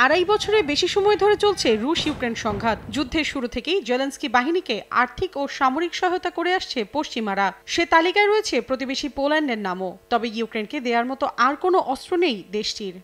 আড়াই বছরের বেশি সময় ধরে চলছে রুশ ইউক্রেন সংঘাত। যুদ্ধের শুরু থেকেই জেলেনস্কি বাহিনীকে আর্থিক ও সামরিক সহায়তা করে আসছে পশ্চিমারা। সে তালিকায় রয়েছে প্রতিবেশী পোল্যান্ডের নামও। তবে ইউক্রেনকে দেওয়ার মতো আর কোনো অস্ত্র নেই দেশটির।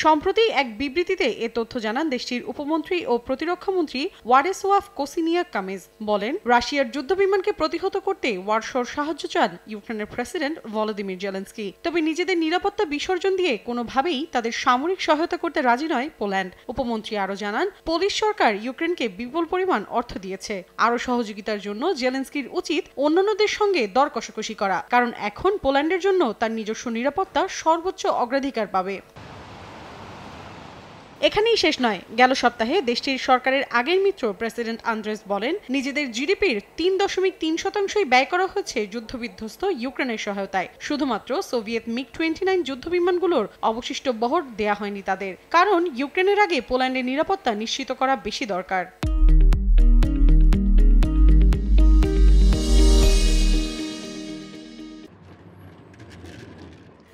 সম্প্রতি এক বিবৃতিতে এ তথ্য জানান দেশটির উপমন্ত্রী ও প্রতিরক্ষামন্ত্রী ওয়ারেসওয়াফ কোসিনিয়াক কামিজ। বলেন, রাশিয়ার যুদ্ধবিমানকে প্রতিহত করতে ওয়ারশোর সাহায্য চান ইউক্রেনের প্রেসিডেন্ট ভলোদিমির জেলেনস্কি। তবে নিজেদের নিরাপত্তা বিসর্জন দিয়ে কোনোভাবেই তাদের সামরিক সহায়তা করতে রাজি নয় পোল্যান্ড। উপমন্ত্রী আরও জানান, পোলিশ সরকার ইউক্রেনকে বিপুল পরিমাণ অর্থ দিয়েছে। আরও সহযোগিতার জন্য জেলেনস্কির উচিত অন্যান্যদের সঙ্গে দর কষাকষি করা, কারণ এখন পোল্যান্ডের জন্য তার নিজস্ব নিরাপত্তা সর্বোচ্চ অগ্রাধিকার পাবে। এখানেই শেষ নয়। গেল সপ্তাহে দেশটির সরকারের আগের মিত্র প্রেসিডেন্ট আন্দ্রেস বলেন, নিজেদের জিডিপির ৩.৩% ব্যয় করা হয়েছে যুদ্ধবিধ্বস্ত ইউক্রেনের সহায়তায়। শুধুমাত্র সোভিয়েত মিগ-29 যুদ্ধবিমানগুলোর অবশিষ্ট বহর দেয়া হয়নি তাদের, কারণ ইউক্রেনের আগে পোল্যান্ডের নিরাপত্তা নিশ্চিত করা বেশি দরকার।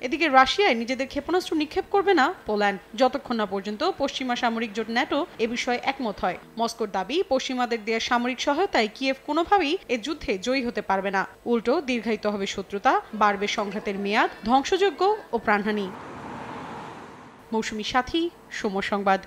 এদিকে রাশিয়ায় নিজেদের ক্ষেপণাস্ত্র নিক্ষেপ করবে না পোল্যান্ড, যতক্ষণ না পর্যন্ত পশ্চিমা সামরিক জোট ন্যাটো এ বিষয়ে একমত হয়। মস্কোর দাবি, পশ্চিমাদের দেয়া সামরিক সহায়তায় কিয়েভ কোনোভাবেই এ যুদ্ধে জয়ী হতে পারবে না। উল্টো দীর্ঘায়িত হবে শত্রুতা, বাড়বে সংঘাতের মেয়াদ, ধ্বংসযজ্ঞ ও প্রাণহানি। মৌসুমী সাথী, সময় সংবাদ।